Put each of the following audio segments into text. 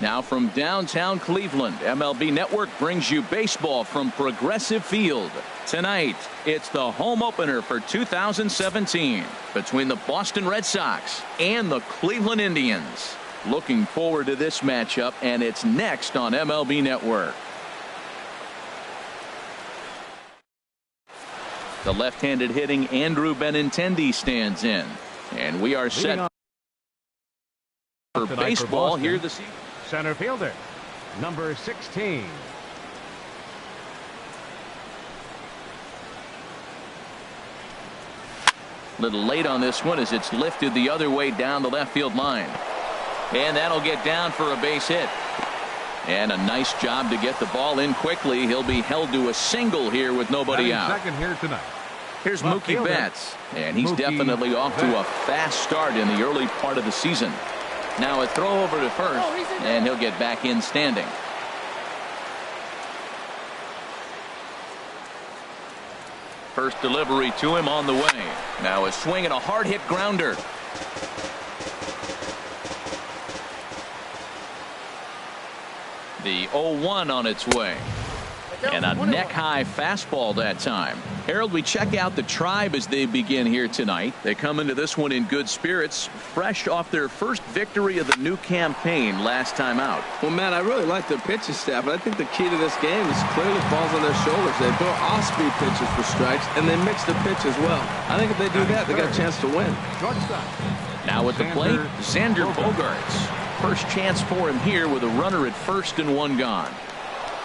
Now from downtown Cleveland, MLB Network brings you baseball from Progressive Field. Tonight, it's the home opener for 2017 between the Boston Red Sox and the Cleveland Indians. Looking forward to this matchup, and it's next on MLB Network. The left-handed hitting Andrew Benintendi stands in, and we are set for baseball here this evening. Center fielder, number 16. Little late on this one as it's lifted the other way down the left field line. And that'll get down for a base hit. And a nice job to get the ball in quickly. He'll be held to a single here with nobody out. Second here tonight. Here's Mookie Betts, and he's definitely off to a fast start in the early part of the season. Now a throw over to first, and he'll get back in standing. First delivery to him on the way. Now a swing and a hard hit grounder. The 0-1 on its way. And a neck-high fastball that time. Harold, we check out the Tribe as they begin here tonight. They come into this one in good spirits, fresh off their first victory of the new campaign last time out. Well, Matt, I really like their pitching staff, but I think the key to this game is clearly falls on their shoulders. They throw off-speed pitches for strikes, and they mix the pitch as well. I think if they do that, they got a chance to win. Now at the plate, Xander Bogaerts. First chance for him here with a runner at first and one gone.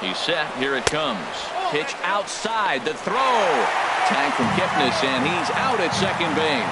He's set. Here it comes. Pitch outside. The throw. Tag from Kipnis, and he's out at second base.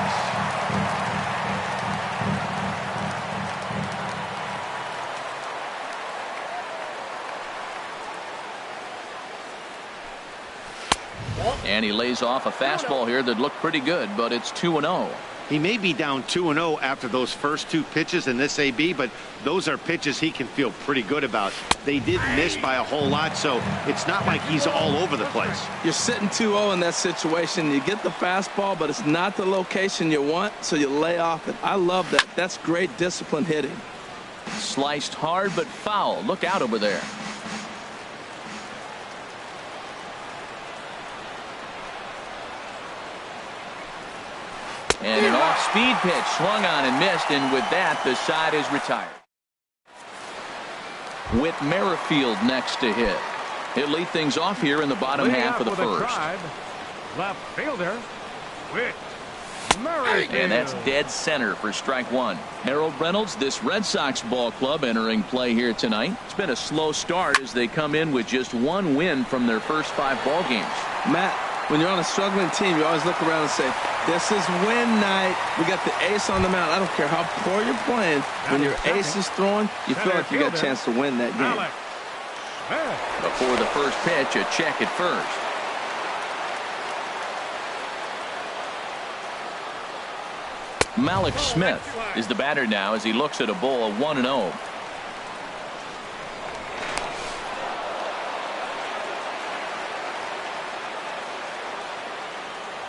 And he lays off a fastball here that looked pretty good, but it's 2-0. He may be down 2-0 after those first two pitches in this AB, but those are pitches he can feel pretty good about. They did miss by a whole lot, so it's not like he's all over the place. You're sitting 2-0 in that situation. You get the fastball, but it's not the location you want, so you lay off it. I love that. That's great disciplined hitting. Sliced hard but foul. Look out over there. And an off-speed pitch swung on and missed, and with that, the side is retired. With Merrifield next to hit. He'll lead things off here in the bottom half of the first. Left fielder, Whit Merrifield. And that's dead center for strike one. Harold Reynolds, this Red Sox ball club entering play here tonight. It's been a slow start as they come in with just one win from their first 5 ball games. Matt, when you're on a struggling team, you always look around and say, this is win night. We got the ace on the mound. I don't care how poor you're playing. When your ace is throwing, you feel like you got a chance to win that game. Before the first pitch, a check at first. Malik Smith is the batter now as he looks at a ball of 1-0.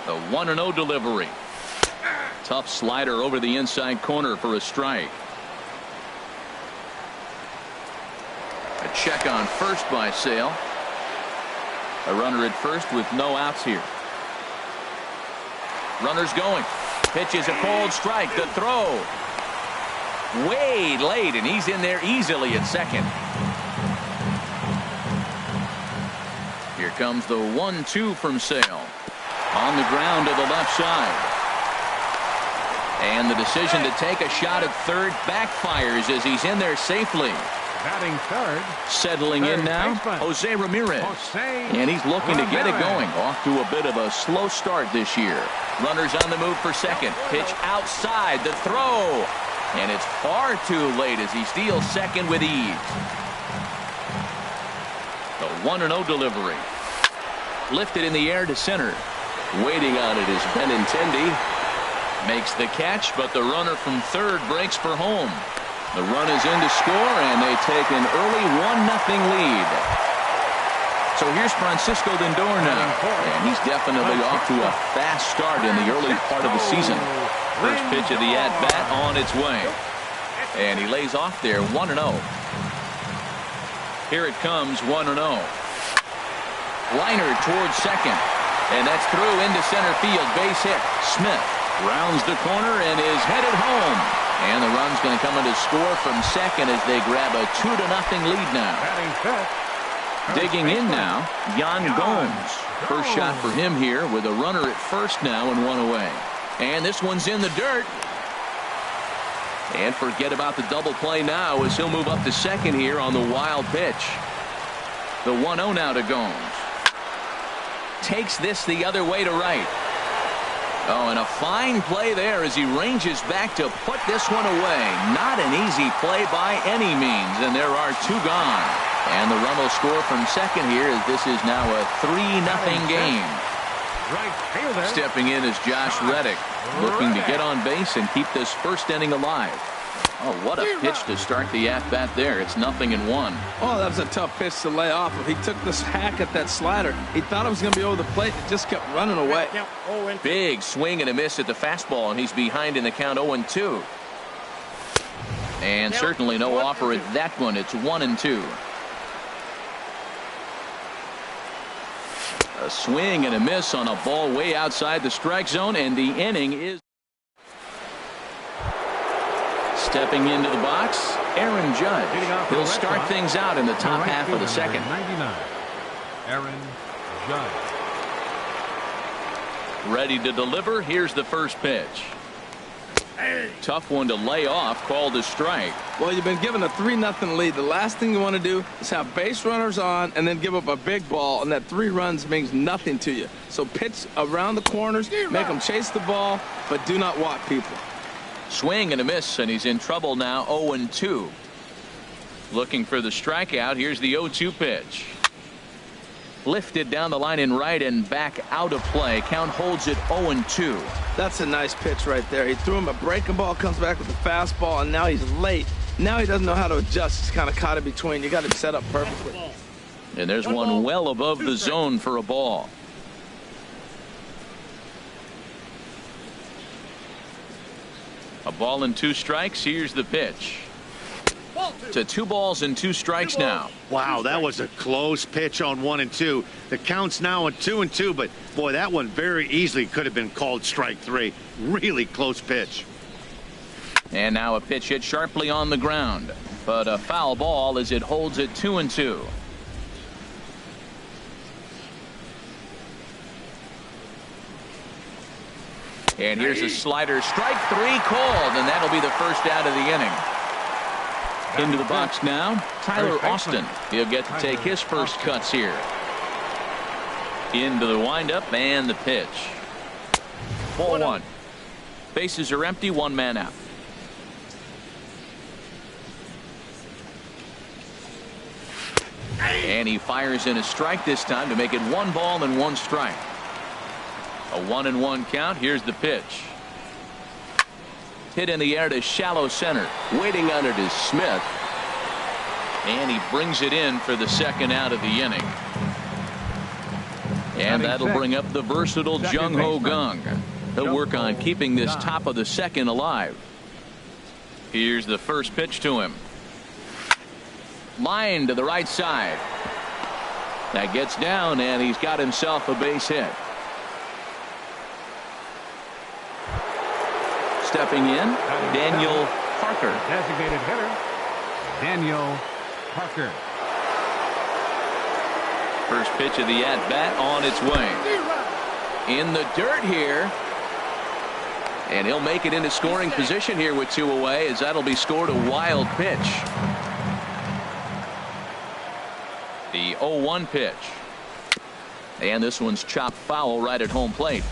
The 1-0 delivery. Tough slider over the inside corner for a strike. A check on first by Sale. A runner at first with no outs here. Runners going. Pitch is a cold strike. The throw. Way late, and he's in there easily at second. Here comes the 1-2 from Sale. On the ground to the left side. And the decision to take a shot at third backfires as he's in there safely. Batting third. Settling in now, Jose Ramirez. And he's looking to get it going. Off to a bit of a slow start this year. Runners on the move for second. Pitch outside. The throw. And it's far too late as he steals second with ease. The 1-0 delivery. Lifted in the air to center. Waiting on it is Benintendi. Makes the catch, but the runner from third breaks for home. The run is in to score, and they take an early 1-0 lead. So here's Francisco Lindor now, and he's definitely off to a fast start in the early part of the season. First pitch of the at-bat on its way. And he lays off there 1-0. Here it comes, 1-0. Liner towards second. And that's through into center field. Base hit. Smith rounds the corner and is headed home. And the run's going to come in to score from second as they grab a 2-0 lead now. Digging in now, Yan Gomes. First shot for him here with a runner at first now and one away. And this one's in the dirt. And forget about the double play now as he'll move up to second here on the wild pitch. The 1-0 now to Gomes. Takes this the other way to right. Oh, and a fine play there as he ranges back to put this one away. Not an easy play by any means, and there are two gone. And the run will score from second here as this is now a 3-0 game. Stepping in is Josh Reddick, looking to get on base and keep this first inning alive. Oh, what a pitch to start the at-bat there. It's 0-1. Oh, that was a tough pitch to lay off. He took this hack at that slider. He thought it was going to be over the plate. It just kept running away. Big swing and a miss at the fastball, and he's behind in the count 0-2. And certainly no offer at that one. It's 1-2. A swing and a miss on a ball way outside the strike zone, and the inning is. Stepping into the box, Aaron Judge. He'll start things out in the top half of the second. 99, Aaron Judge. Ready to deliver. Here's the first pitch. Tough one to lay off, called a strike. Well, you've been given a 3-0 lead. The last thing you want to do is have base runners on and then give up a big ball, and that 3 runs means nothing to you. So pitch around the corners, make them chase the ball, but do not walk people. Swing and a miss, and he's in trouble now. 0-2. Looking for the strikeout. Here's the 0-2 pitch. Lifted down the line in right and back out of play. Count holds it 0-2. That's a nice pitch right there. He threw him a breaking ball, comes back with a fastball, and now he's late. Now he doesn't know how to adjust. He's kind of caught in between. You got him set up perfectly. And there's one well above the zone for a ball. A ball and 2 strikes. Here's the pitch. To 2 balls and 2 strikes now. Wow, that was a close pitch on 1 and 2. The count's now at 2 and 2, but boy, that one very easily could have been called strike 3. Really close pitch. And now a pitch hit sharply on the ground, but a foul ball as it holds it 2 and 2. And here's a slider, strike 3 called, and that'll be the first out of the inning. Into the box now, Tyler Austin. He'll get to take his first cuts here. Into the windup and the pitch. Ball 1. Bases are empty, 1 man out. And he fires in a strike this time to make it 1 ball and 1 strike. A 1-1 count. Here's the pitch. Hit in the air to shallow center. Waiting on it is Smith. And he brings it in for the second out of the inning. And that'll bring up the versatile Jung Ho Kang. He'll work on keeping this top of the second alive. Here's the first pitch to him. Line to the right side. That gets down, and he's got himself a base hit. Stepping in, Daniel Parker. Designated hitter, Daniel Parker. First pitch of the at-bat on its way. In the dirt here. And he'll make it into scoring position here with 2 away, as that'll be scored a wild pitch. The 0-1 pitch. And this one's chopped foul right at home plate.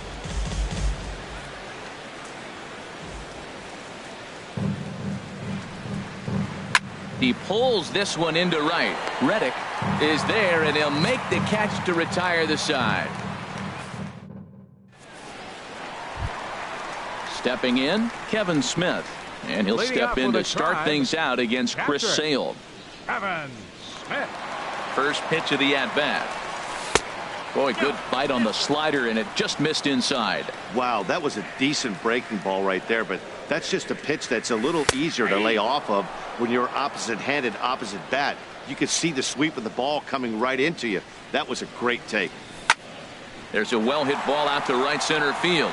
He pulls this one into right. Reddick is there, and he'll make the catch to retire the side. Stepping in, Kevin Smith. And he'll step in to start things out against Chris Sale. Kevin Smith. First pitch of the at-bat. Boy, good bite on the slider, and it just missed inside. Wow, that was a decent breaking ball right there, but that's just a pitch that's a little easier to lay off of when you're opposite-handed, opposite bat. You could see the sweep of the ball coming right into you. That was a great take. There's a well-hit ball out to right center field.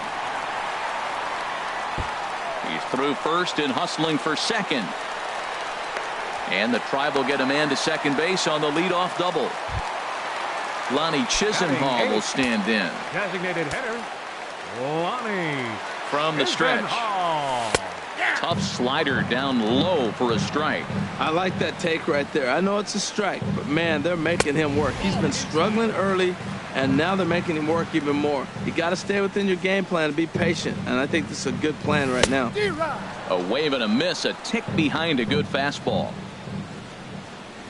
He's through first and hustling for second. And the Tribe will get a man to second base on the leadoff double. Lonnie Chisenhall will stand in. Designated hitter, Lonnie. From the stretch. Tough slider down low for a strike. I like that take right there. I know it's a strike, but man, they're making him work. He's been struggling early, and now they're making him work even more. You got to stay within your game plan and be patient, and I think this is a good plan right now. A wave and a miss, a tick behind a good fastball.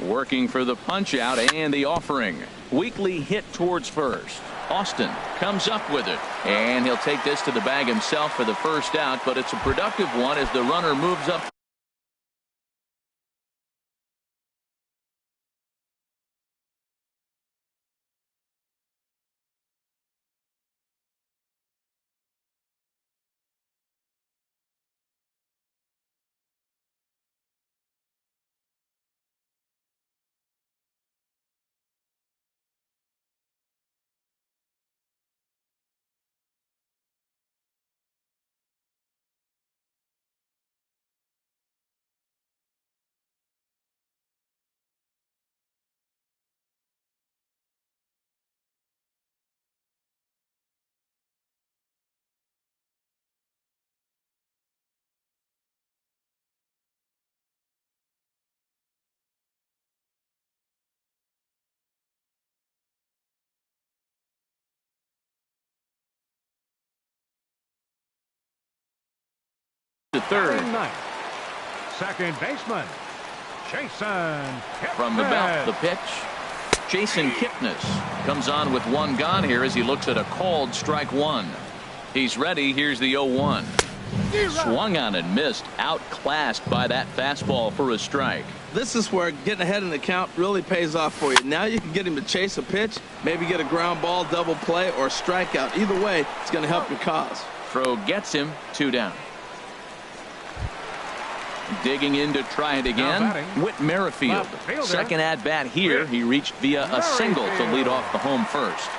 Working for the punch out and the offering. Weekly hit towards first. Austin comes up with it, and he'll take this to the bag himself for the first out, but it's a productive one as the runner moves up. To third. Second baseman, Jason Kipnis. From the belt, the pitch. Jason Kipnis comes on with one gone here as he looks at a called strike one. He's ready. Here's the 0-1. Swung on and missed. Outclassed by that fastball for a strike. This is where getting ahead in the count really pays off for you. Now you can get him to chase a pitch, maybe get a ground ball, double play, or strikeout. Either way, it's going to help your cause. Throw gets him, 2 down. Digging in to try it again. Whit Merrifield. Second at bat here. He reached via a single to lead off the home first.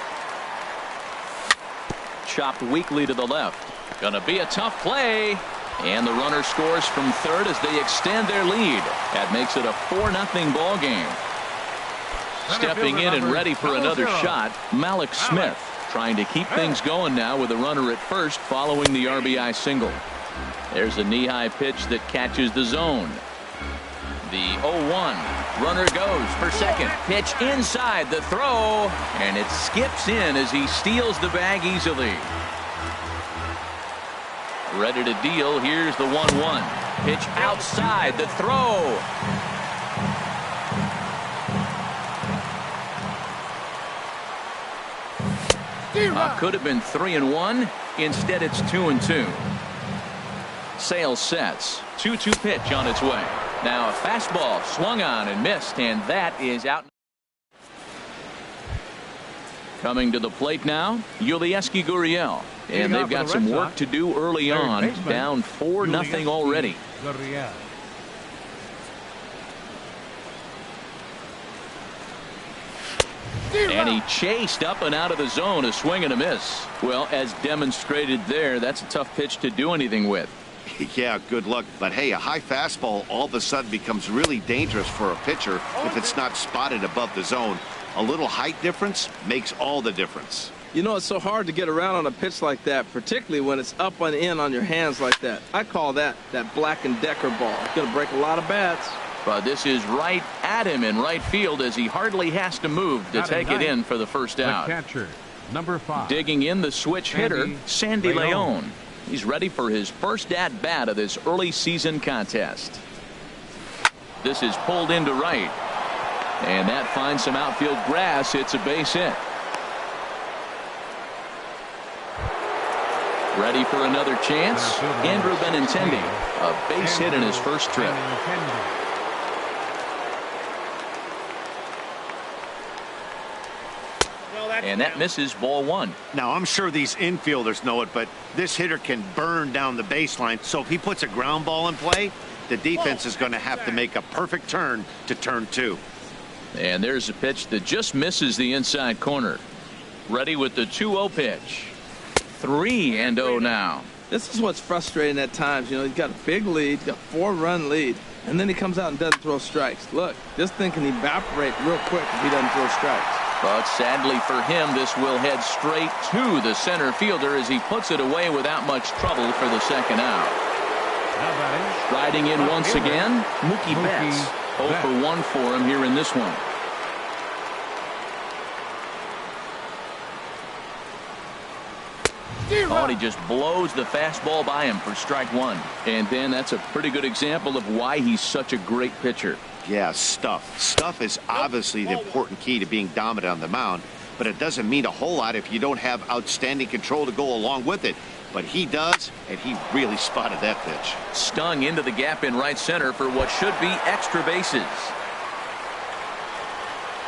Chopped weakly to the left. Gonna be a tough play. And the runner scores from third as they extend their lead. That makes it a 4-0 ball game. Stepping in and ready for another shot, Malik Smith. Trying to keep things going now with a runner at first following the RBI single. There's a knee-high pitch that catches the zone. The 0-1. Runner goes for second. Pitch inside the throw. And it skips in as he steals the bag easily. Ready to deal. Here's the 1-1. Pitch outside the throw. Could have been 3-1. Instead, it's 2-2. Sale sets. 2-2 pitch on its way. Now a fastball swung on and missed, and that is out. Coming to the plate now, Yulieski Gurriel. And they've got some work to do early on. Down 4-0 already. And he chased up and out of the zone, a swing and a miss. Well, as demonstrated there, that's a tough pitch to do anything with. Yeah, good luck. But hey, a high fastball all of a sudden becomes really dangerous for a pitcher if it's not spotted above the zone. A little height difference makes all the difference. You know, it's so hard to get around on a pitch like that, particularly when it's up and in on your hands like that. I call that Black & Decker ball. It's going to break a lot of bats. But this is right at him in right field as he hardly has to move to take it in for the first out. The catcher, number 5. Digging in the switch hitter, Sandy Leon. He's ready for his first at-bat of this early season contest. This is pulled into right. And that finds some outfield grass. It's a base hit. Ready for another chance. Andrew Benintendi, a base hit in his first trip. And that misses ball one. Now, I'm sure these infielders know it, but this hitter can burn down the baseline. So if he puts a ground ball in play, the defense is going to have to make a perfect turn to turn two. And there's a pitch that just misses the inside corner. Ready with the 2-0 pitch. 3-0 now. This is what's frustrating at times. You know, he's got a big lead, he's got a 4-run lead, and then he comes out and doesn't throw strikes. Look, this thing can evaporate real quick if he doesn't throw strikes. But sadly for him, this will head straight to the center fielder as he puts it away without much trouble for the second out. Riding in once again, Mookie Betts. 0 for 1 for him here in this one. Oh, and he just blows the fastball by him for strike one. And then that's a pretty good example of why he's such a great pitcher. Yeah, stuff. Stuff is obviously the important key to being dominant on the mound, but it doesn't mean a whole lot if you don't have outstanding control to go along with it. But he does, and he really spotted that pitch. Stung into the gap in right center for what should be extra bases.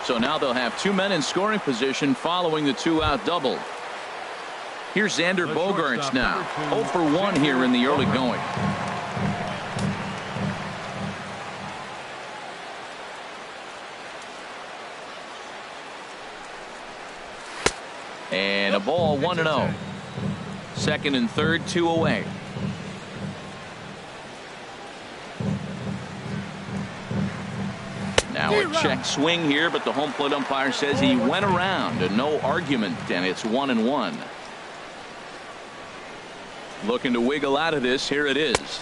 So now they'll have 2 men in scoring position following the 2-out double. Here's Xander Bogaerts now. 0 for 1 here in the early going. And a ball, 1-0. Second and third, 2 away. Now a check swing here, but the home plate umpire says he went around, and no argument, and it's 1-1. Looking to wiggle out of this. Here it is.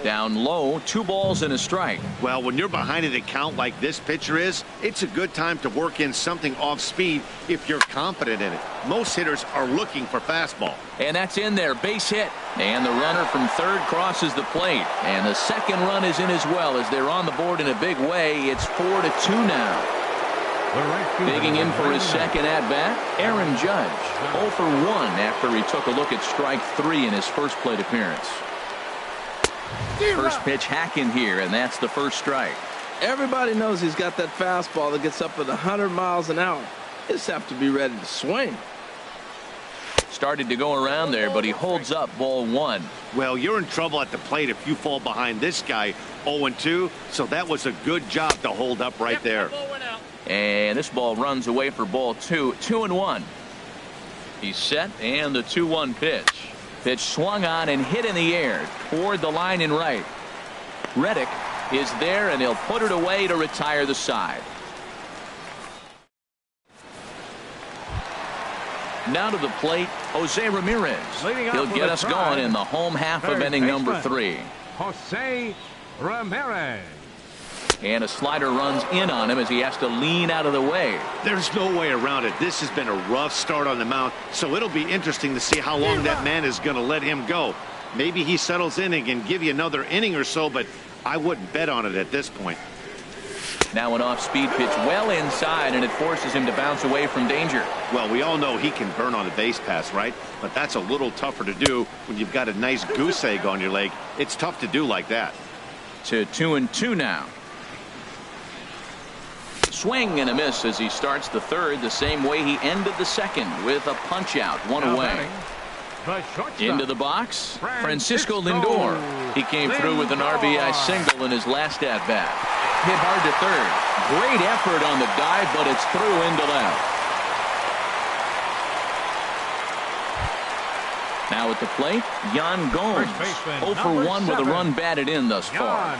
Down low, 2 balls and a strike. Well, when you're behind an account like this pitcher is, it's a good time to work in something off speed if you're confident in it. Most hitters are looking for fastball. And that's in there. Base hit. And the runner from third crosses the plate. And the second run is in as well as they're on the board in a big way. It's 4-2 now. Digging in for his second at-bat, Aaron Judge. 0 for 1 after he took a look at strike 3 in his first plate appearance. First pitch hacking here, and that's the first strike. Everybody knows he's got that fastball that gets up at 100 miles an hour. He just have to be ready to swing. Started to go around there, but he holds up ball 1. Well, you're in trouble at the plate if you fall behind this guy 0-2, so that was a good job to hold up right there. And this ball runs away for ball 2. 2-1. He's set, and the 2-1 pitch. Pitch swung on and hit in the air toward the line in right. Reddick is there, and he'll put it away to retire the side. Now to the plate, Jose Ramirez. He'll get us going in the home half of inning number 3. Jose Ramirez. And a slider runs in on him as he has to lean out of the way. There's no way around it. This has been a rough start on the mound, so it'll be interesting to see how long that man is going to let him go. Maybe he settles in and can give you another inning or so, but I wouldn't bet on it at this point. Now an off-speed pitch well inside, and it forces him to bounce away from danger. Well, we all know he can burn on a base pass, right? But that's a little tougher to do when you've got a nice goose egg on your leg. It's tough to do like that. To 2-2 now. Swing and a miss as he starts the third the same way he ended the second with a punch out, 1 away. Into the box, Francisco Lindor. He came through with an RBI single in his last at bat. Hit hard to third. Great effort on the dive, but it's through into left. Now at the plate, Yan Gomes. 0 for 1 with a run batted in thus far.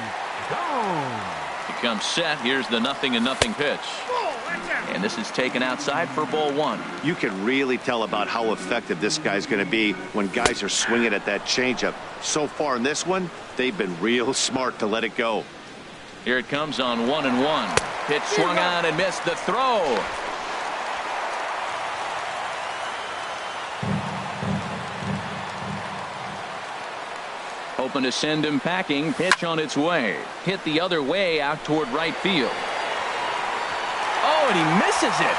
He comes set. Here's the 0-0 pitch. And this is taken outside for ball 1. You can really tell about how effective this guy's going to be when guys are swinging at that changeup. So far in this one, they've been real smart to let it go. Here it comes on 1-1. Pitch swung on and missed the throw. Hoping to send him packing. Pitch on its way. Hit the other way out toward right field. Oh, and he misses it.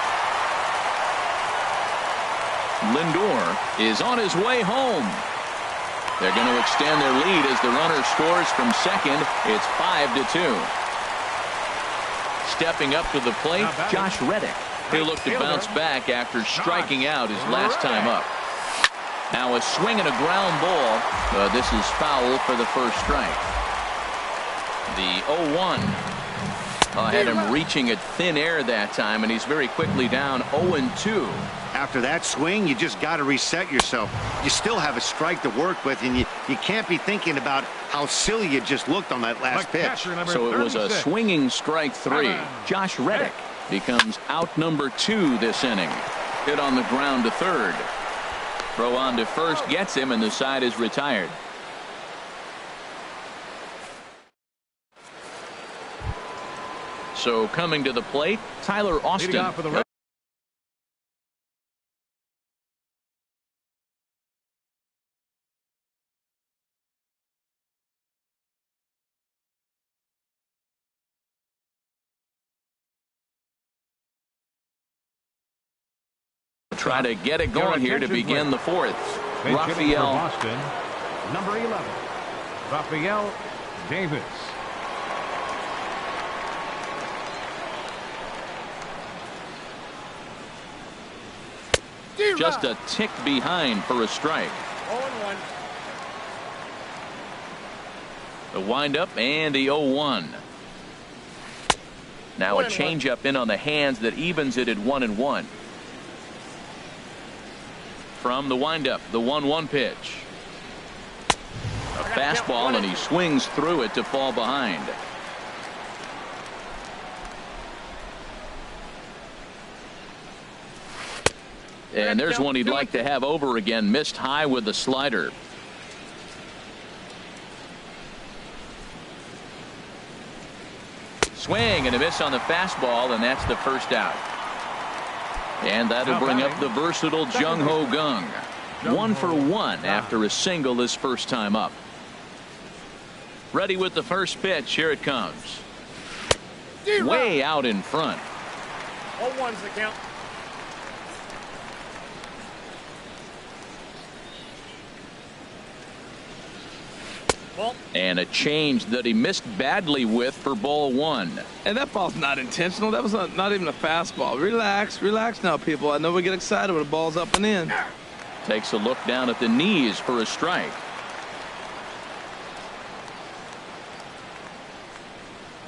Lindor is on his way home. They're going to extend their lead as the runner scores from second. It's 5-2. Stepping up to the plate, Josh Reddick. He'll look to bounce back after striking out his last time up. Now a swing and a ground ball. This is foul for the first strike. The 0-1 had him reaching at thin air that time, and he's very quickly down 0-2. After that swing, you just got to reset yourself. You still have a strike to work with, and you can't be thinking about how silly you just looked on that last pitch. So it was a swinging strike 3. Josh Reddick becomes out number 2 this inning. Hit on the ground to third. Throw on to first gets him, and the side is retired. So coming to the plate, Tyler Austin. Try to get it going here to begin the fourth. Rafael. Boston, number 11, Rafael Davis. Just a tick behind for a strike. 0-1. The windup and the 0-1. Now a changeup in on the hands that evens it at 1-1. From the windup, the 1-1 pitch. A fastball, and he swings through it to fall behind. And there's one he'd like to have over again. Missed high with the slider. Swing and a miss on the fastball, and that's the first out. And that'll bring up the versatile Jung Ho Kang. 1 for 1 after a single his first time up. Ready with the first pitch. Here it comes. Way out in front. 0-1's the count. And a change that he missed badly with for ball 1. And that ball's not intentional. That was not even a fastball. Relax, relax now, people. I know we get excited when the ball's up and in. Takes a look down at the knees for a strike.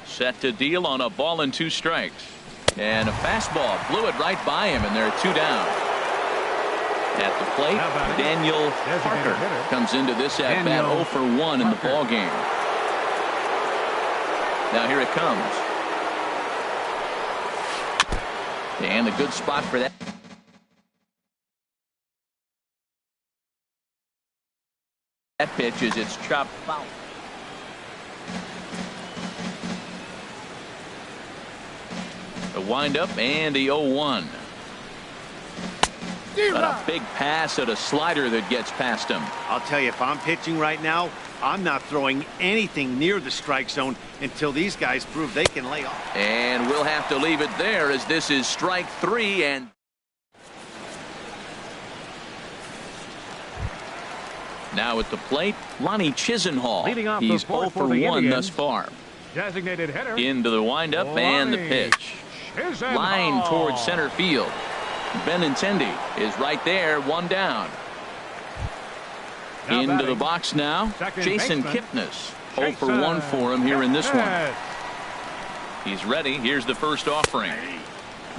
Set to deal on a ball and 2 strikes. And a fastball blew it right by him, and there are 2 down. At the plate, Daniel Parker comes into this at bat 0 for 1 in the ball game. Now here it comes. And a good spot for that. That pitch is it's chopped foul. The windup and the 0-1. But a big pass at a slider that gets past him. I'll tell you, if I'm pitching right now, I'm not throwing anything near the strike zone until these guys prove they can lay off. And we'll have to leave it there, as this is strike 3. And now at the plate, Lonnie Chisenhall. He's 0 for 1 thus far. Designated hitter. Into the windup and the pitch. Line towards center field. Benintendi is right there, 1 down. Into the box now, Jason Kipnis. 0 for 1 for him here in this one. He's ready. Here's the first offering.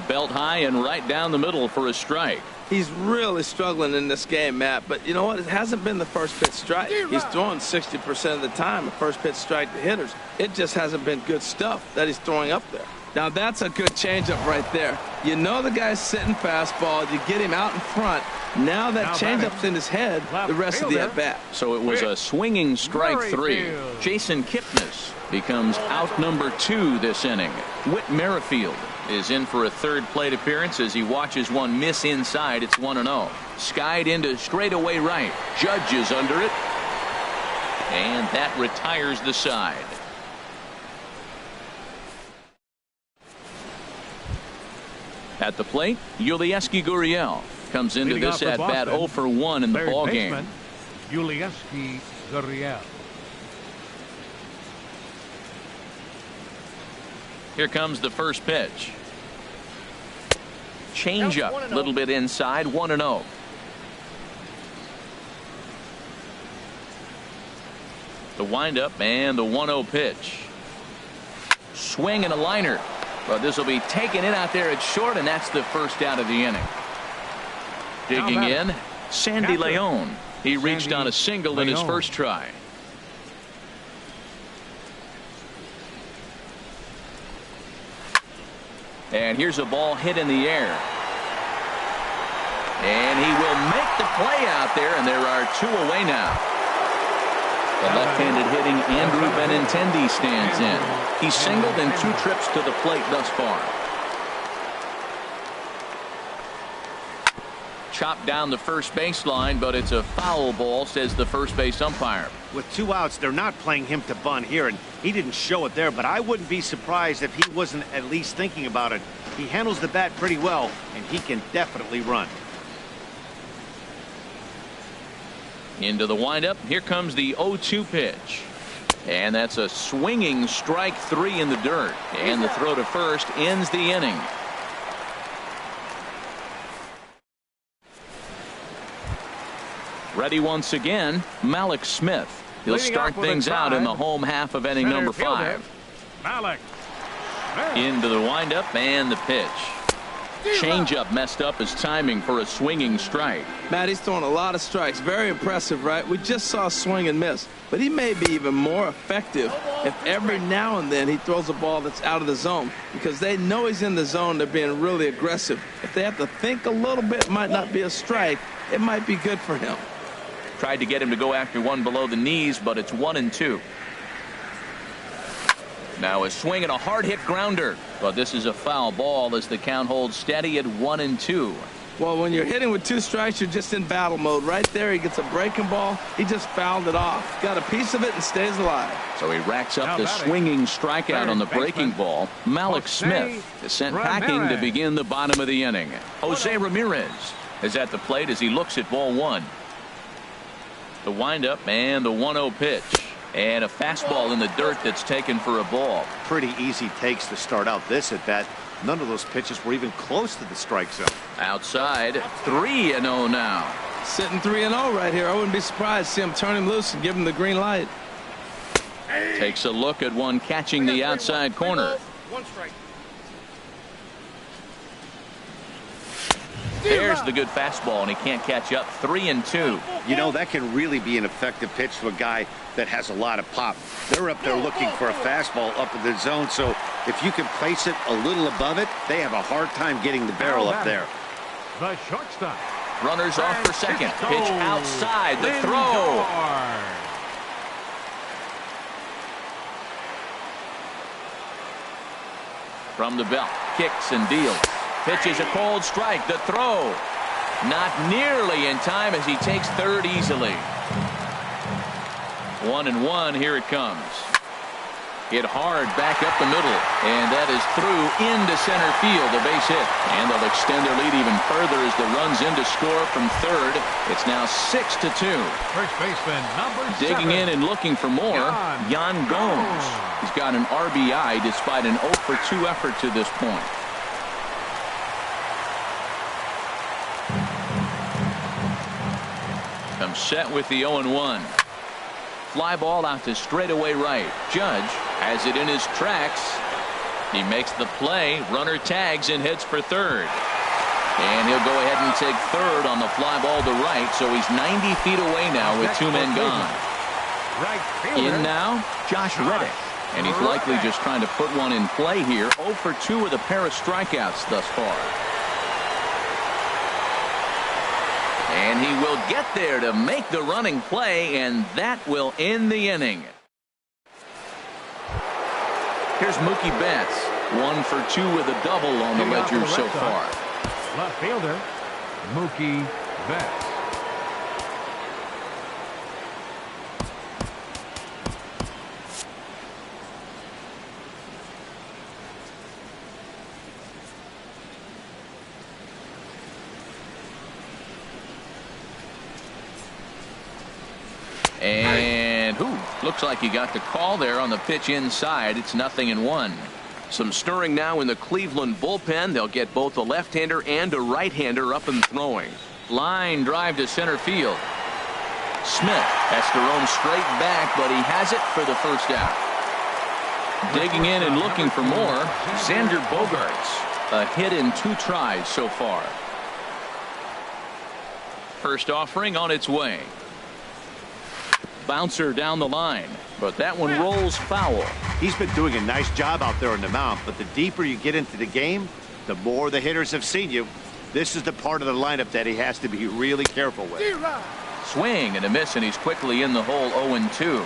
Belt high and right down the middle for a strike. He's really struggling in this game, Matt. But you know what? It hasn't been the first pitch strike. He's throwing 60% of the time a first pitch strike to hitters. It just hasn't been good stuff that he's throwing up there. Now that's a good changeup right there. You know the guy's sitting fastball. You get him out in front. Now that changeup's in his head the rest of the at-bat. So it was a swinging strike 3. Jason Kipnis becomes out number 2 this inning. Whit Merrifield is in for a third plate appearance as he watches one miss inside. It's 1-0. Skied into straightaway right. Judge is under it. And that retires the side. At the plate, Yulieski Gurriel comes into this at bat 0 for 1 in the ball game. Yulieski Gurriel. Here comes the first pitch. changeup, a little bit inside, 1-0. The windup and the 1-0 pitch. Swing and a liner. But this will be taken in out there at short, and that's the first out of the inning. Digging in, Sandy Leon. He reached on a single in his first try. And here's a ball hit in the air. And he will make the play out there, and there are 2 away now. The left-handed hitting Andrew Benintendi stands in. He's singled in 2 trips to the plate thus far. Chopped down the first baseline, but it's a foul ball, says the first base umpire. With 2 outs, they're not playing him to bunt here, and he didn't show it there, but I wouldn't be surprised if he wasn't at least thinking about it. He handles the bat pretty well, and he can definitely run. Into the windup. Here comes the 0-2 pitch. And that's a swinging strike 3 in the dirt. And the throw to first ends the inning. Ready once again, Mallex Smith. He'll start things out in the home half of inning number 5. Mallex. Into the windup and the pitch. Changeup messed up his timing for a swinging strike. Matt, he's throwing a lot of strikes. Very impressive, right? We just saw a swing and miss. But he may be even more effective if every now and then he throws a ball that's out of the zone. Because they know he's in the zone. They're being really aggressive. If they have to think a little bit, it might not be a strike. It might be good for him. Tried to get him to go after one below the knees, but it's 1-2. Now a swing and a hard hit grounder, but this is a foul ball as the count holds steady at 1-2. Well, when you're hitting with 2 strikes, you're just in battle mode. Right there, he gets a breaking ball. He just fouled it off. Got a piece of it and stays alive. So he racks up the swinging strikeout on the breaking ball. Mallex Smith is sent packing to begin the bottom of the inning. Jose Ramirez is at the plate as he looks at ball 1. The windup and the 1-0 pitch. And a fastball in the dirt that's taken for a ball. Pretty easy takes to start out this at bat. None of those pitches were even close to the strike zone. Outside, 3-0 now. Sitting 3-0 right here. I wouldn't be surprised to see him turn him loose and give him the green light. Takes a look at one catching the outside corner. 1 strike. There's the good fastball, and he can't catch up. 3-2. You know, that can really be an effective pitch to a guy that has a lot of pop. They're up there looking for a fastball up in the zone, so if you can place it a little above it, they have a hard time getting the barrel up there. The shortstop. Runners off for second. Pitch outside. The throw. From the belt. Kicks and deals. Pitches a cold strike. The throw. Not nearly in time as he takes third easily. 1-1. Here it comes. Hit hard back up the middle, and that is through into center field, a base hit. And they'll extend their lead even further as the run's in to score from third. It's now 6-2. First baseman number 7. Digging in and looking for more, Yan Gomes. He's got an RBI despite an 0-for-2 effort to this point. I'm set with the 0-1. Fly ball out to straightaway right. Judge has it in his tracks. He makes the play. Runner tags and heads for third. And he'll go ahead and take third on the fly ball to right. So he's 90 feet away now with 2 men gone. In now, Josh Reddick. And he's likely just trying to put one in play here. 0-for-2 with a pair of strikeouts thus far. And he will get there to make the running play, and that will end the inning. Here's Mookie Betts. 1-for-2 with a double on the ledger so far. Left fielder, Mookie Betts. And looks like he got the call there on the pitch inside. It's 0-1. Some stirring now in the Cleveland bullpen. They'll get both a left-hander and a right-hander up and throwing. Line drive to center field. Smith has to roam straight back, but he has it for the first out. Digging in and looking for more, Xander Bogaerts. A hit in 2 tries so far. First offering on its way. Bouncer down the line, but that one rolls foul. He's been doing a nice job out there on the mound, but the deeper you get into the game, the more the hitters have seen you. This is the part of the lineup that he has to be really careful with. Swing and a miss, and he's quickly in the hole. 0-2.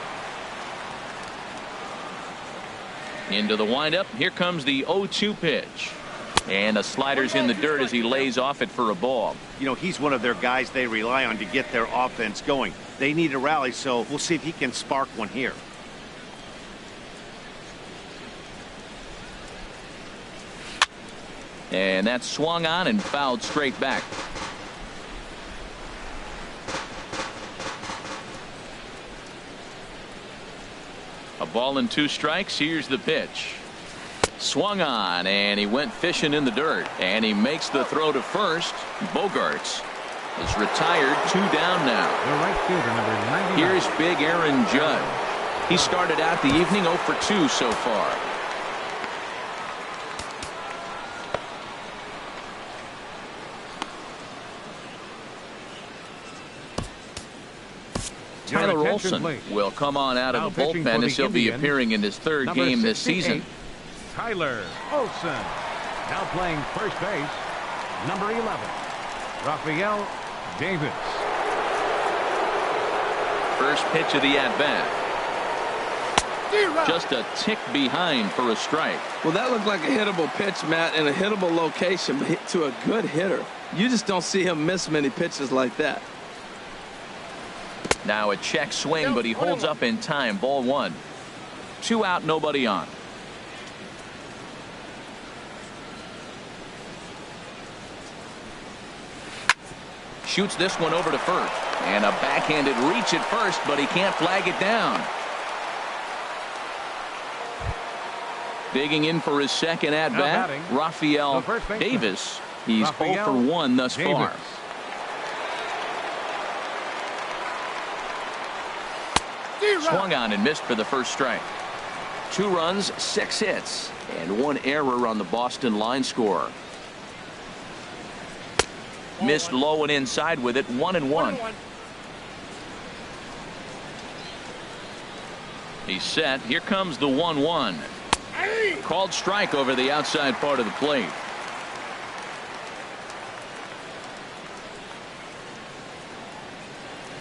Into the windup. Here comes the 0-2 pitch. And the slider's in the dirt as he lays off it for a ball. You know, he's one of their guys they rely on to get their offense going. They need a rally, so we'll see if he can spark one here. And that's swung on and fouled straight back. A ball and 2 strikes. Here's the pitch. Swung on, and he went fishing in the dirt, and he makes the throw to first. Bogaerts is retired. 2 down now. The right fielder, number 99. Here's big Aaron Judge. He started out the evening 0 for 2 so far. Tyler Olson will come on out of the bullpen as he'll be appearing in his 3rd game this season. Tyler Olson, now playing first base, number 11, Rafael Davis. First pitch of the at-bat. Just a tick behind for a strike. Well, that looked like a hittable pitch, Matt, in a hittable location to a good hitter. You just don't see him miss many pitches like that. Now a check swing, but he holds up in time. Ball 1. 2 out, nobody on. Shoots this one over to first. And a backhanded reach at first, but he can't flag it down. Digging in for his second at-bat, Rafael Davis. He's 0 for 1 thus far. Swung on and missed for the first strike. 2 runs, 6 hits, and 1 error on the Boston line score. Missed low and inside with it. 1-1. He's set. Here comes the 1-1. Called strike over the outside part of the plate.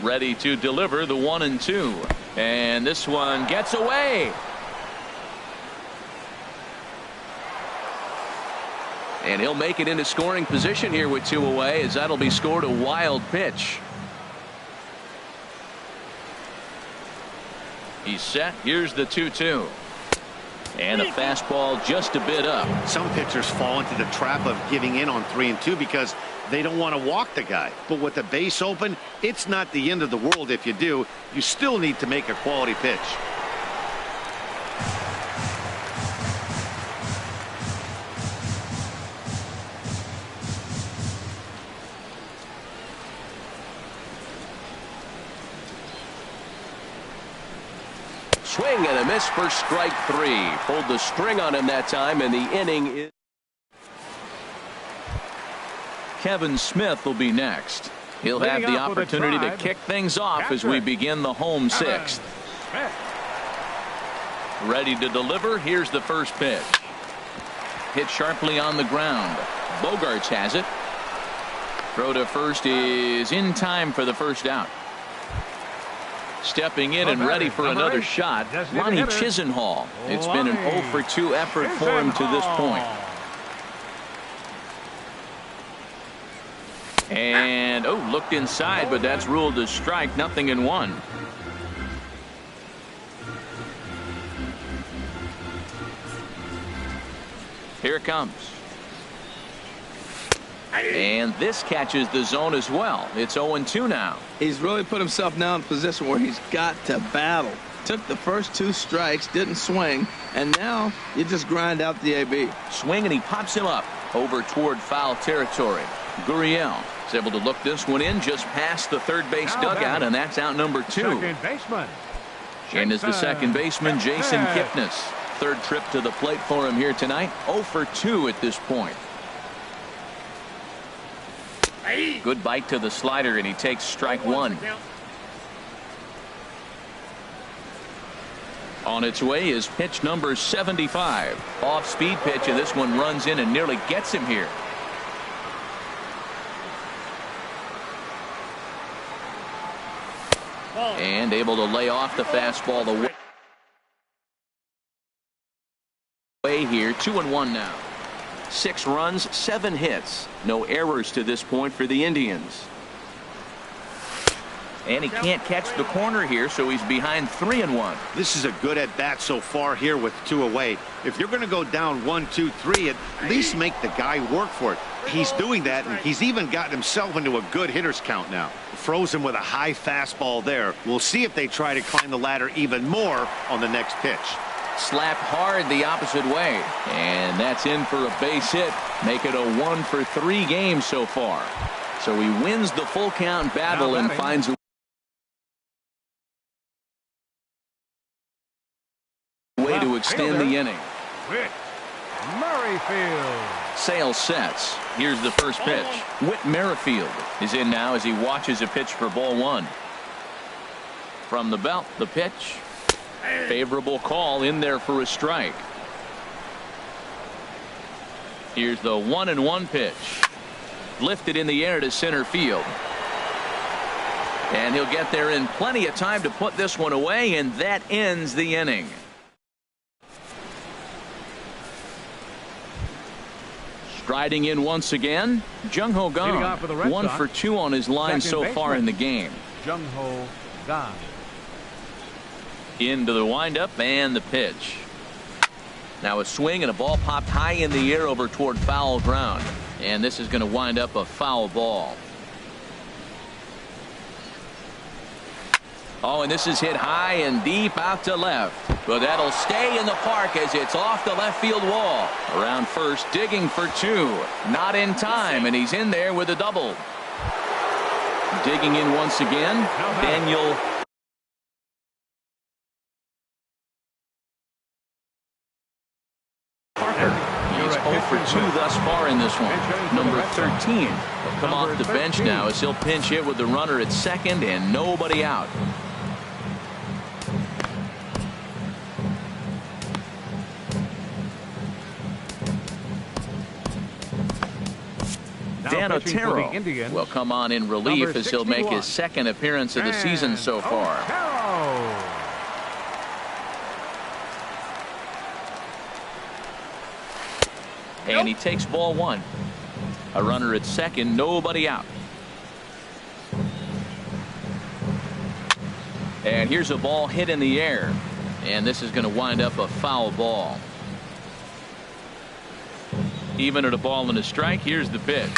Ready to deliver the 1-2. And this one gets away. And he'll make it into scoring position here with 2 away, as that'll be scored. A wild pitch. He's set. Here's the 2-2. And a fastball just a bit up. Some pitchers fall into the trap of giving in on 3-2 because they don't want to walk the guy. But with the base open, it's not the end of the world if you do. You still need to make a quality pitch. Swing and a miss for strike 3. Pulled the string on him that time, and the inning is. Kevin Smith will be next. He'll have the opportunity to kick things off as we begin the home 6th. Ready to deliver. Here's the first pitch. Hit sharply on the ground. Bogaerts has it. Throw to first is in time for the first out. Stepping in and ready for another shot, Ronnie Chisenhall. It's been an 0 for 2 effort for him to this point. And, looked inside, but that's ruled a strike. 0-1. Here it comes. And this catches the zone as well. It's 0-2 now. He's really put himself now in a position where he's got to battle. Took the first 2 strikes, didn't swing, and now you just grind out the AB. Swing, and he pops him up over toward foul territory. Gurriel is able to look this one in just past the third base dugout, and that's out number 2. Second baseman. And is the second baseman, Jason Kipnis. Kipnis. Third trip to the plate for him here tonight. 0 for 2 at this point. Good bite to the slider, and he takes strike 1. On its way is pitch number 75. Off-speed pitch, and this one runs in and nearly gets him here. And able to lay off the fastball away here. 2-1 now. 6 runs, 7 hits. No errors to this point for the Indians. And he can't catch the corner here, so he's behind 3-1. This is a good at-bat so far here with 2 away. If you're going to go down 1, 2, 3, at least make the guy work for it. He's doing that, and he's even gotten himself into a good hitter's count now. Froze him with a high fastball there. We'll see if they try to climb the ladder even more on the next pitch. Slapped hard the opposite way, and that's in for a base hit. Make it a 1 for 3 game so far. So he wins the full count battle and finds a way to extend the inning. Whit Merrifield. Sale sets. Here's the first pitch. Whit Merrifield is in now as he watches a pitch for ball 1. From the belt, the pitch. Favorable call in there for a strike. Here's the 1-1 pitch. Lifted in the air to center field. And he'll get there in plenty of time to put this one away, and that ends the inning. Striding in once again, Jung Ho Kang. 1 for 2 on his line so far in the game. Jung Ho Kang. Into the windup and the pitch. Now a swing and a ball popped high in the air over toward foul ground. And this is going to wind up a foul ball. Oh, and this is hit high and deep out to left. But that'll stay in the park as it's off the left field wall. Around first, digging for 2. Not in time, and he's in there with a double. Digging in once again, Daniel Parker. He's 0 for 2 thus far in this one. Number 13 will come off the bench now as he'll pinch hit with the runner at second and nobody out. Dan Otero will come on in relief as he'll make his second appearance of the season so far. And he takes ball 1. A runner at second, nobody out. And here's a ball hit in the air. And this is going to wind up a foul ball. Even at a ball and a strike, here's the pitch.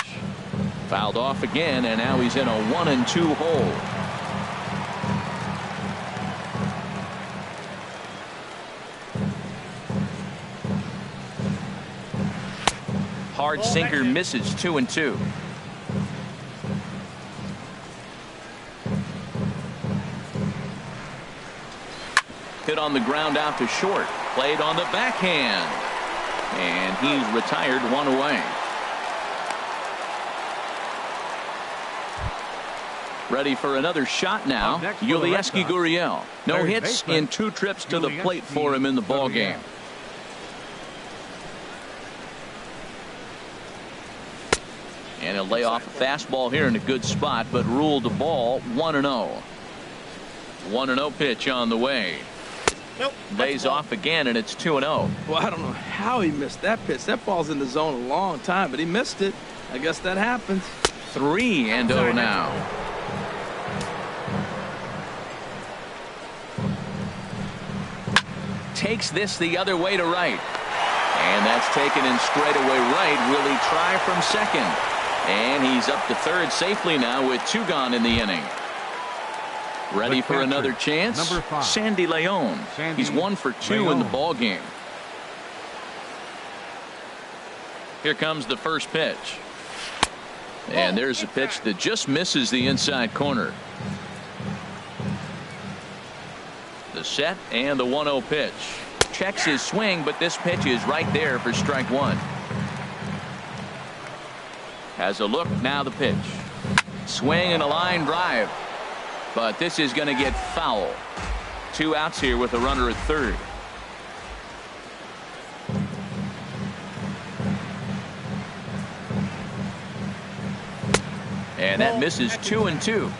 Fouled off again, and now he's in a 1-2 hole. Hard sinker misses. 2-2. Hit on the ground out to short. Played on the backhand. And he's retired, 1 away. Ready for another shot now. Yulieski Gurriel. No hits in 2 trips to the plate for him in the ball game. And he'll lay off a fastball here in a good spot, but ruled the ball 1-0. 1-0 pitch on the way. Nope. Lays off again, and it's 2-0. Well, I don't know how he missed that pitch. That ball's in the zone a long time, but he missed it. I guess that happens. 3-0 now. Takes this the other way to right. And that's taken in straightaway right. Will he try from second? And he's up to third safely now with 2 gone in the inning. Ready The for catcher, another chance? number 5. Sandy Leon. Sandy He's 1 for 2 in the Leon. ball game. Here comes the first pitch. And there's a pitch that just misses the inside corner. The set and the 1-0 pitch. Checks his swing, but this pitch is right there for strike 1. Has a look, now the pitch. Swing and a line drive. But this is going to get foul. 2 outs here with a runner at third. And that misses 2-2.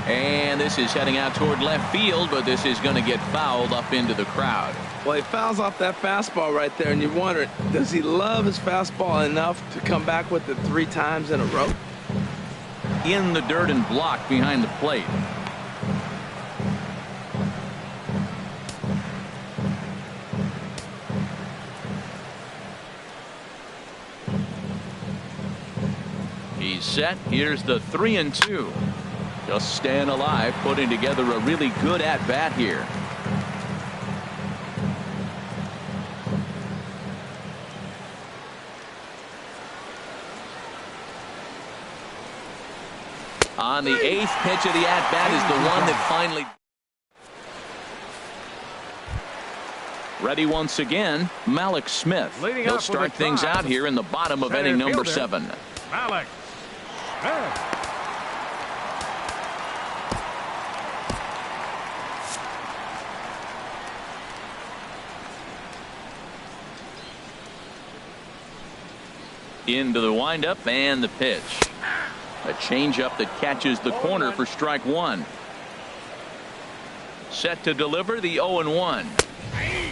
And this is heading out toward left field, but this is going to get fouled up into the crowd. Well, he fouls off that fastball right there, and you wonder, does he love his fastball enough to come back with it 3 times in a row? In the dirt and blocked behind the plate. He's set. Here's the 3-2. Just staying alive, putting together a really good at-bat here. On the 8th pitch of the at-bat is the one that finally... Ready once again, Malik Smith. Leading He'll up with start a things drive. out here in the bottom of Center inning number fielder, 7. Malik Smith. Into the windup and the pitch. A changeup that catches the corner for strike 1. Set to deliver the 0-1.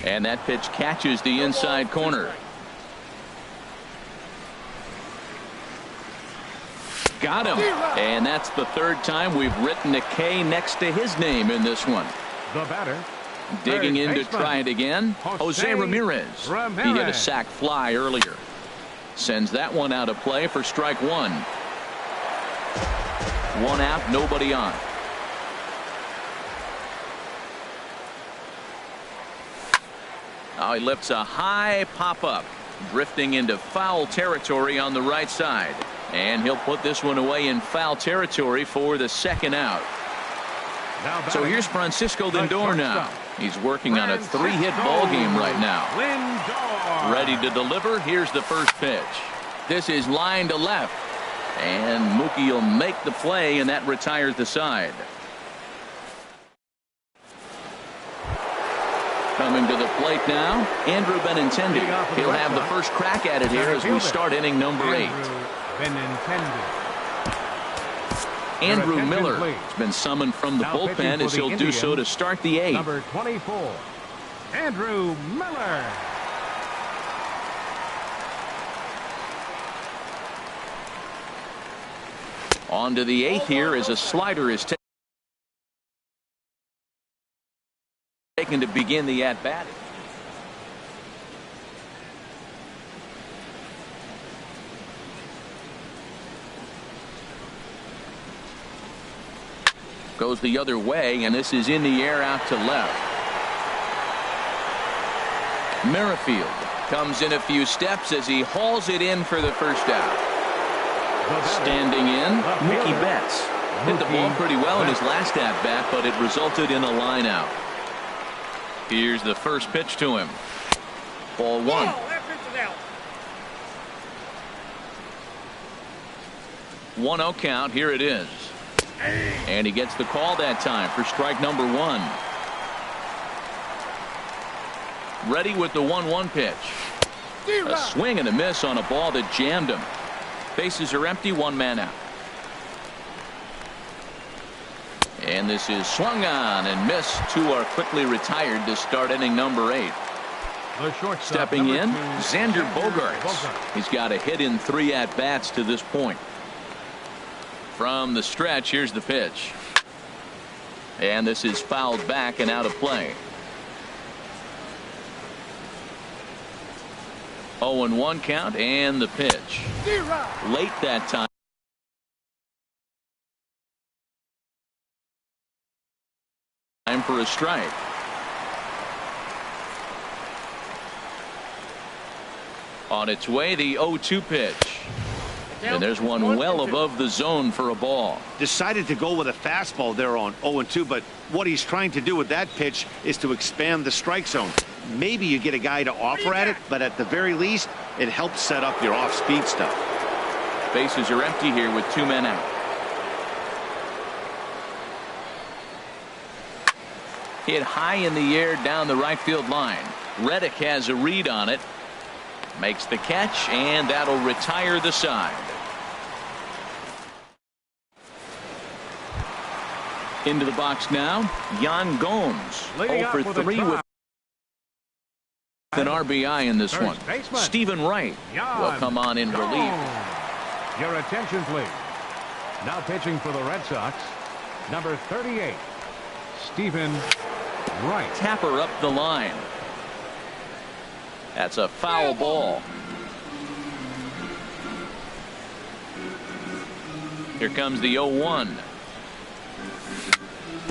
And that pitch catches the inside corner. Got him. And that's the 3rd time we've written a K next to his name in this one. The batter. Digging third in to baseman, try it again. Jose Ramirez. He hit a sac fly earlier. Sends that one out of play for strike 1. 1 out, nobody on. Now he lifts a high pop-up, drifting into foul territory on the right side. And he'll put this one away in foul territory for the 2nd out. So here's Francisco Lindor now. He's working on a 3-hit ball game right now. Lindor. Ready to deliver. Here's the first pitch. This is line to left. And Mookie will make the play, and that retires the side. Coming to the plate now, Andrew Benintendi. He'll have the first crack at it here as we start inning number 8. Andrew Miller has been summoned from the bullpen as he'll do so to start the 8th. Number 24, Andrew Miller. On to the 8th here as a slider is taken to begin the at-bat. Goes the other way, and this is in the air out to left. Merrifield comes in a few steps as he hauls it in for the first out. Standing in, Mookie Betts. Hit the ball pretty well in his last at-bat, but it resulted in a line out. Here's the first pitch to him. Ball 1. That pitch is out. 1-0 count. Here it is. And he gets the call that time for strike number 1. Ready with the 1-1 pitch. A swing and a miss on a ball that jammed him. Bases are empty, 1 man out. And this is swung on and missed. 2 are quickly retired to start inning number 8. Stepping in, Xander Bogaerts. He's got a hit in 3 at-bats to this point. From the stretch, here's the pitch. And this is fouled back and out of play. 0-1 count and the pitch. Late that time. Time for a strike. On its way, the 0-2 pitch. And there's one well above the zone for a ball. Decided to go with a fastball there on 0-2, but what he's trying to do with that pitch is to expand the strike zone. Maybe you get a guy to offer at it, but at the very least, it helps set up your off-speed stuff. Bases are empty here with 2 men out. Hit high in the air down the right field line. Reddick has a read on it. Makes the catch, and that'll retire the side. Into the box now, Yan Gomes. 0 for 3 with an RBI in this one. Stephen Wright will come on in relief. Your attention, please. Now pitching for the Red Sox, number 38, Stephen Wright. Tapper up the line. That's a foul ball. Here comes the 0-1.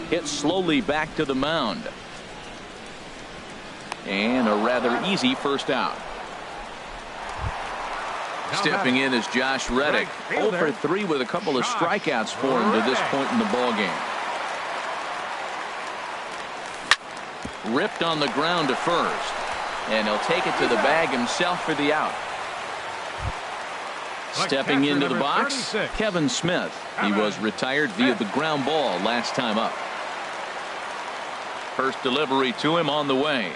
Hit slowly back to the mound. And a rather easy first out. Stepping in is Josh Reddick. 0 for 3 with a couple of strikeouts for him to this point in the ball game. Ripped on the ground to first. And he'll take it to the bag himself for the out. Stepping into the box, Kevin Smith. He was retired via the ground ball last time up. First delivery to him on the way.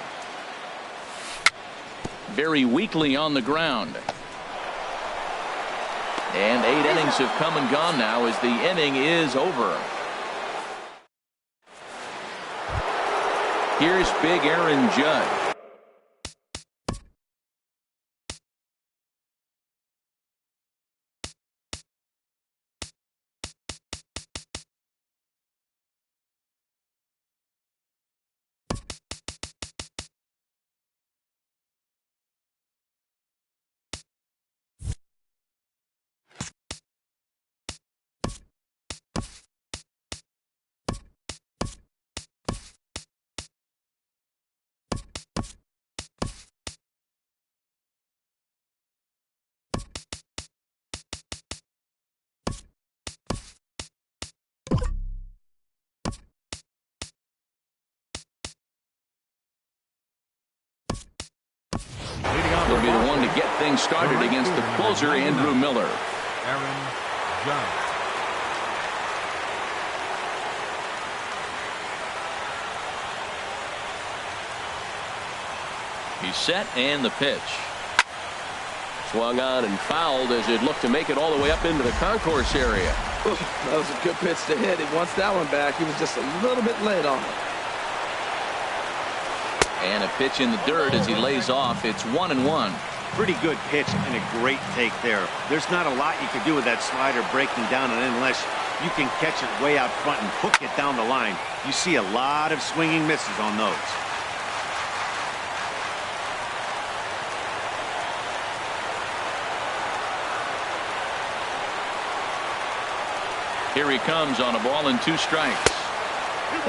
Very weakly on the ground. And 8 innings have come and gone now as the inning is over. Here's big Aaron Judge. He'll be the one to get things started against the closer, Andrew Miller. Aaron Judge. He's set, and the pitch. Swung on and fouled as it looked to make it all the way up into the concourse area. Ooh, that was a good pitch to hit. He wants that one back. He was just a little bit late on it. And a pitch in the dirt as he lays off. It's 1-1. Pretty good pitch and a great take there. There's not a lot you can do with that slider breaking down, and unless you can catch it way out front and hook it down the line, you see a lot of swinging misses on those. Here he comes on a ball and 2 strikes.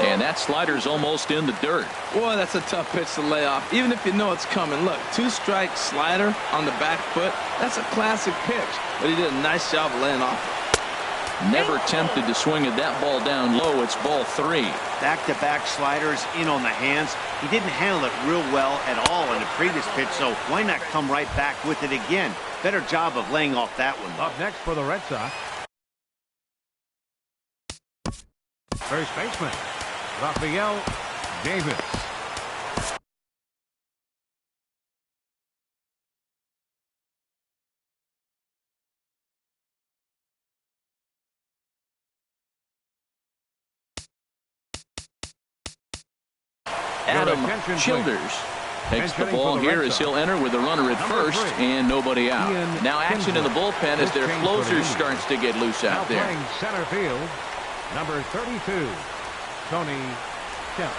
And that slider's almost in the dirt. Boy, that's a tough pitch to lay off, even if you know it's coming. Look, 2-strike slider on the back foot. That's a classic pitch, but he did a nice job of laying off it. Never tempted to swing at that ball down low. It's ball 3. Back-to-back sliders in on the hands. He didn't handle it real well at all in the previous pitch, so why not come right back with it again? Better job of laying off that one. Up next for the Red Sox, first baseman, Rafael Davis. Adam Childers takes the ball here as he'll enter with a runner at first and nobody out. Now action in the bullpen as their closer starts to get loose out there. Playing center field, number 32, Tony Kemp.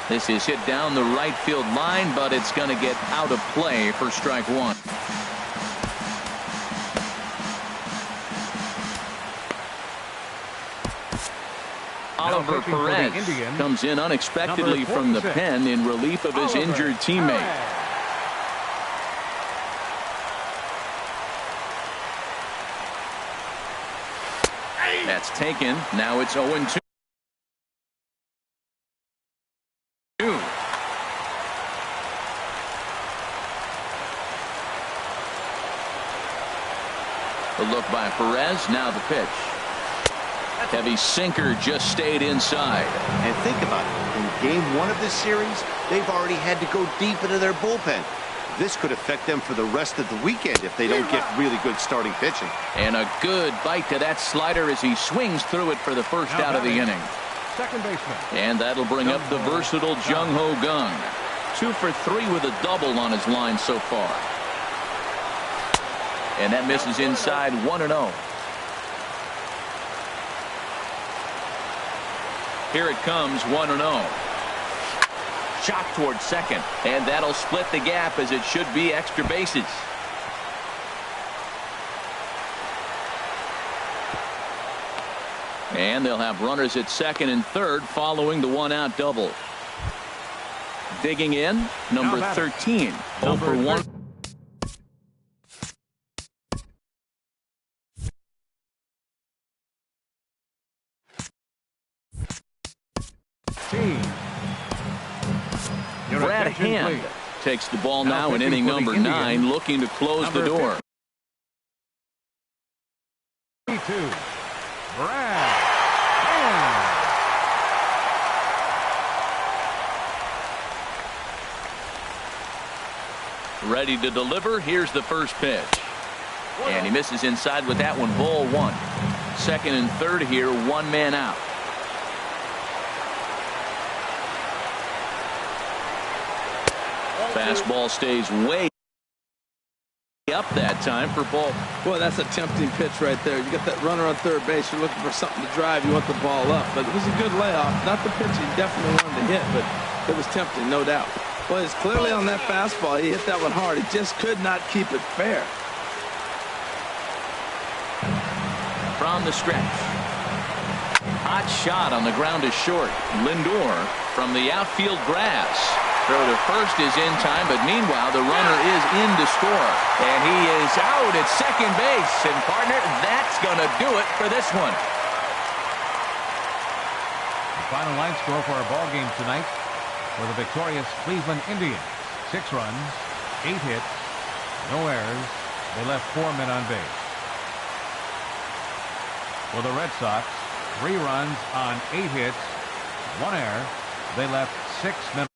This is hit down the right field line, but it's going to get out of play for strike one. Oliver Perez comes in unexpectedly from the pen in relief of his injured teammate. That's taken. Now it's 0-2. The look by Perez. Now the pitch. Heavy sinker just stayed inside. And think about it. In game one of this series, they've already had to go deep into their bullpen. This could affect them for the rest of the weekend if they don't get really good starting pitching. And a good bite to that slider as he swings through it for the first out of the inning. Second baseman. And that'll bring up the versatile Jung Ho Kang. 2 for 3 with a double on his line so far. And that misses inside 1-0. Here it comes, 1-0. Shot toward second, and that'll split the gap as it should be extra bases. And they'll have runners at second and third following the one-out double. Digging in, number 13, 0 for 1. Brad Hand takes the ball now in inning number 9, looking to close the door. 2. Brad Hand. Ready to deliver. Here's the first pitch. And he misses inside with that one. Ball 1. Second and third here, 1 man out. Fastball stays way up that time for ball. Boy, that's a tempting pitch right there. You got that runner on third base. You're looking for something to drive. You want the ball up. But it was a good layoff. Not the pitch he definitely wanted to hit, but it was tempting, no doubt. Well, it's clearly on that fastball. He hit that one hard. He just could not keep it fair. From the stretch. Hot shot on the ground is short. Lindor from the outfield grass. Throw to first is in time, but meanwhile the runner is in to score. And he is out at second base. And partner, that's going to do it for this one. The final line score for our ball game tonight for the victorious Cleveland Indians. 6 runs, 8 hits, no errors. They left 4 men on base. For the Red Sox, 3 runs on 8 hits, 1 error. They left 6 men.